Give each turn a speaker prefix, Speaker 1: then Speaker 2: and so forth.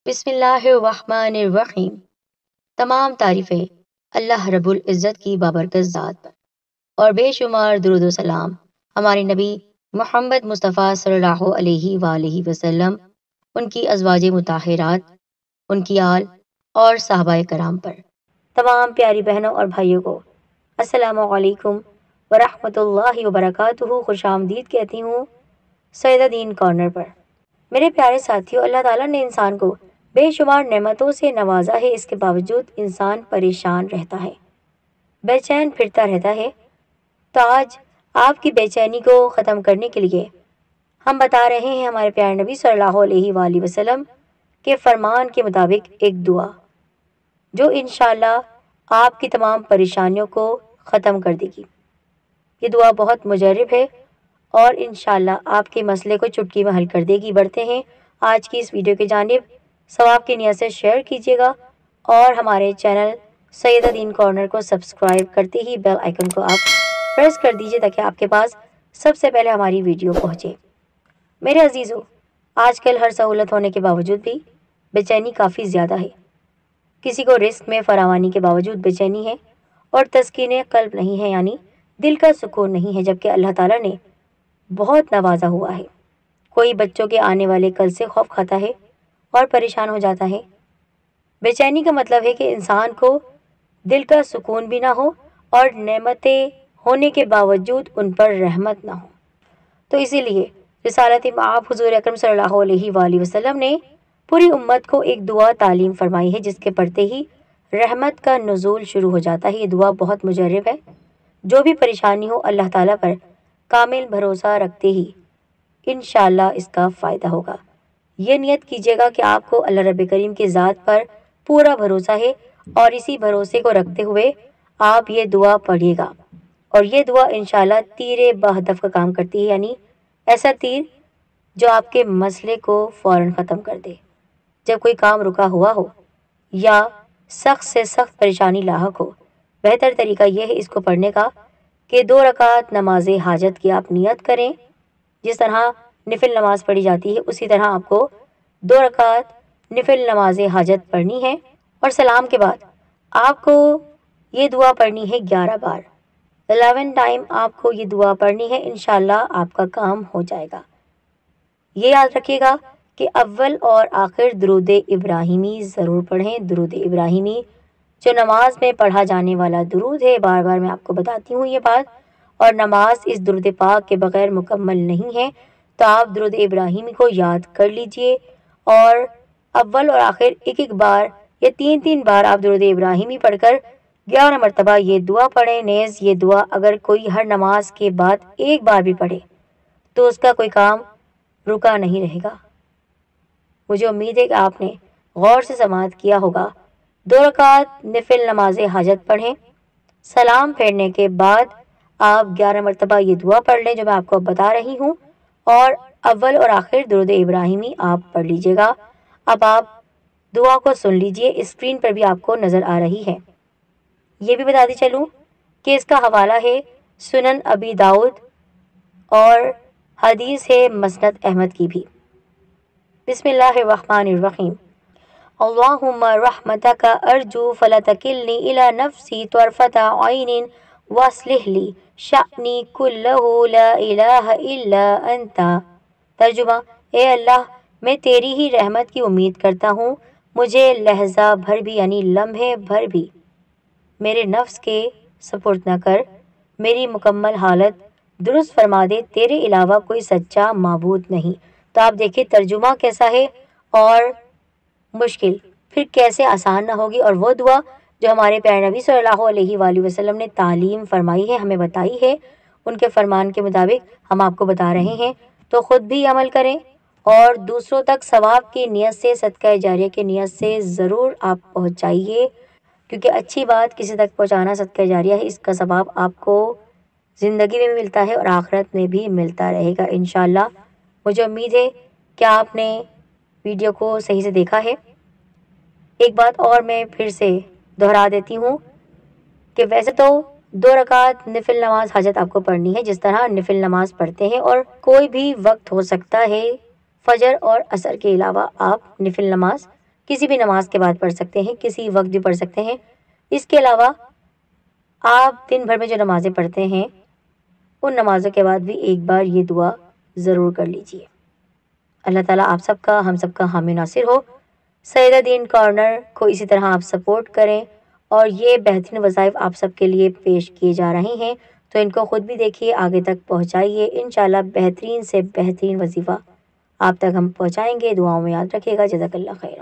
Speaker 1: بسم اللہ الرحمن الرحیم۔ تمام تعریفیں اللہ رب العزت کی بابرکت ذات پر اور بے شمار درود و سلام ہمارے نبی محمد مصطفیٰ صلی اللہ علیہ وآلہ وسلم، ان کی ازواج مطہرات، ان کی آل اور صحابہ کرام پر۔ تمام پیاری بہنوں اور بھائیوں کو السلام علیکم ورحمۃ اللہ وبرکاتہ، خوش آمدید کہتی ہوں سیدہ دین کارنر پر۔ میرے پیارے ساتھیوں، اللہ تعالیٰ نے انسان کو بے شمار نعمتوں سے نوازا ہے، اس کے باوجود انسان پریشان رہتا ہے، بے چین پھرتا رہتا ہے۔ تو آج آپ کی بے چینی کو ختم کرنے کے لیے ہم بتا رہے ہیں ہمارے پیارے نبی صلی اللہ علیہ وآلہ وسلم کے فرمان کے مطابق ایک دعا جو انشاءاللہ آپ کی تمام پریشانیوں کو ختم کر دے گی۔ یہ دعا بہت مجرب ہے اور انشاءاللہ آپ کے مسئلے کو چٹکی میں حل کر دے گی۔ بڑھتے ہیں آج کی اس ویڈیو کی جانب، ثواب کی نیت سے شیئر کیجیے گا اور ہمارے چینل سیدہ دین کارنر کو سبسکرائب کرتے ہی بیل آئیکن کو آپ پریس کر دیجیے تاکہ آپ کے پاس سب سے پہلے ہماری ویڈیو پہنچے۔ میرے عزیزو، آج کل ہر سہولت ہونے کے باوجود بھی بے چینی کافی زیادہ ہے۔ کسی کو رزق میں فراوانی کے باوجود بے چینی ہے اور تسکین قلب نہیں ہے، یعنی دل کا سکون نہیں ہے، جبکہ اللہ تعالیٰ نے بہت نوازا ہوا ہے۔ کوئی بچوں کے آنے والے کل سے خوف کھاتا ہے اور پریشان ہو جاتا ہے۔ بے چینی کا مطلب ہے کہ انسان کو دل کا سکون بھی نہ ہو اور نعمتیں ہونے کے باوجود ان پر رحمت نہ ہو۔ تو اسی لیے رسالت مآب حضور اکرم صلی اللہ علیہ وآلہ وسلم نے پوری امت کو ایک دعا تعلیم فرمائی ہے، جس کے پڑھتے ہی رحمت کا نزول شروع ہو جاتا ہے۔ یہ دعا بہت مجرب ہے۔ جو بھی پریشانی ہو، اللہ تعالیٰ پر کامل بھروسہ رکھتے ہی انشاءاللہ اس کا فائدہ ہوگا۔ یہ نیت کیجیے گا کہ آپ کو اللہ رب کریم کی ذات پر پورا بھروسہ ہے اور اسی بھروسے کو رکھتے ہوئے آپ یہ دعا پڑھیے گا، اور یہ دعا انشاءاللہ تیر بہدف کا کام کرتی ہے، یعنی ایسا تیر جو آپ کے مسئلے کو فوراً ختم کر دے۔ جب کوئی کام رکا ہوا ہو یا سخت سے سخت پریشانی لاحق ہو، بہتر طریقہ یہ ہے اس کو پڑھنے کا کہ 2 رکعت نماز حاجت کی آپ نیت کریں۔ جس طرح نفل نماز پڑھی جاتی ہے اسی طرح آپ کو 2 رکعت نفل نماز حاجت پڑھنی ہے، اور سلام کے بعد آپ کو یہ دعا پڑھنی ہے 11 بار، 11 ٹائم آپ کو یہ دعا پڑھنی ہے۔ انشاءاللہ آپ کا کام ہو جائے گا۔ یہ یاد رکھیے گا کہ اول اور آخر درود ابراہیمی ضرور پڑھیں۔ درود ابراہیمی جو نماز میں پڑھا جانے والا درود ہے، بار بار میں آپ کو بتاتی ہوں یہ بات، اور نماز اس درود پاک کے بغیر مکمل نہیں ہے، تو آپ درود ابراہیمی کو یاد کر لیجئے اور اول اور آخر ایک بار یا 3 بار آپ درود ابراہیمی پڑھ کر 11 مرتبہ یہ دعا پڑھیں۔ نیز یہ دعا اگر کوئی ہر نماز کے بعد 1 بار بھی پڑھے تو اس کا کوئی کام رکا نہیں رہے گا۔ مجھے امید ہے کہ آپ نے غور سے سماعت کیا ہوگا۔ 2 رکعت نفل نماز حاجت پڑھیں، سلام پھیرنے کے بعد آپ 11 مرتبہ یہ دعا پڑھ لیں جو میں آپ کو بتا رہی ہوں، اور اول اور آخر درود ابراہیمی آپ پڑھ لیجئے گا۔ اب آپ دعا کو سن لیجئے، اسکرین پر بھی آپ کو نظر آ رہی ہے۔ یہ بھی بتاتی چلوں کہ اس کا حوالہ ہے سنن ابی داؤد اور حدیث ہے مسند احمد کی بھی۔ بسم اللہ الرحمن الرحیم۔ اللہم رحمتک ارجو فلا تکلنی الی نفسی طرفۃ عین واصلح لی شأنی کلہ لا الہ الا انت۔ ترجمہ: اے اللہ، میں تیری ہی رحمت کی امید کرتا ہوں، مجھے لہجہ بھر بھی یعنی لمحے بھر بھی میرے نفس کے سپرد نہ کر، میری مکمل حالت درست فرما دے، تیرے علاوہ کوئی سچا معبود نہیں۔ تو آپ دیکھیں ترجمہ کیسا ہے اور مشکل پھر کیسے آسان نہ ہوگی، اور وہ دعا جو ہمارے پیارے نبی صلی اللہ علیہ وآلہ وسلم نے تعلیم فرمائی ہے، ہمیں بتائی ہے، ان کے فرمان کے مطابق ہم آپ کو بتا رہے ہیں، تو خود بھی عمل کریں اور دوسروں تک ثواب کی نیت سے، صدقہ جاریہ کی نیت سے ضرور آپ پہنچائیے، کیونکہ اچھی بات کسی تک پہنچانا صدقہ جاریہ ہے، اس کا ثواب آپ کو زندگی میں بھی ملتا ہے اور آخرت میں بھی ملتا رہے گا انشاءاللہ۔ مجھے امید ہے کہ آپ نے ویڈیو کو صحیح سے دیکھا ہے۔ ایک بات اور میں پھر سے دہرا دیتی ہوں کہ ویسے تو 2 رکعت نفل نماز حاجت آپ کو پڑھنی ہے جس طرح نفل نماز پڑھتے ہیں، اور کوئی بھی وقت ہو سکتا ہے، فجر اور عصر کے علاوہ آپ نفل نماز کسی بھی نماز کے بعد پڑھ سکتے ہیں، کسی وقت بھی پڑھ سکتے ہیں۔ اس کے علاوہ آپ دن بھر میں جو نمازیں پڑھتے ہیں ان نمازوں کے بعد بھی ایک بار یہ دعا ضرور کر لیجئے۔ اللہ تعالیٰ آپ سب کا، ہم سب کا حامی ناصر ہو۔ سیدہ دین کارنر کو اسی طرح آپ سپورٹ کریں، اور یہ بہترین وظائف آپ سب کے لیے پیش کیے جا رہے ہیں، تو ان کو خود بھی دیکھیے، آگے تک پہنچائیے۔ انشاءاللہ بہترین سے بہترین وظیفہ آپ تک ہم پہنچائیں گے۔ دعاؤں میں یاد رکھیے گا۔ جزاک اللہ خیر۔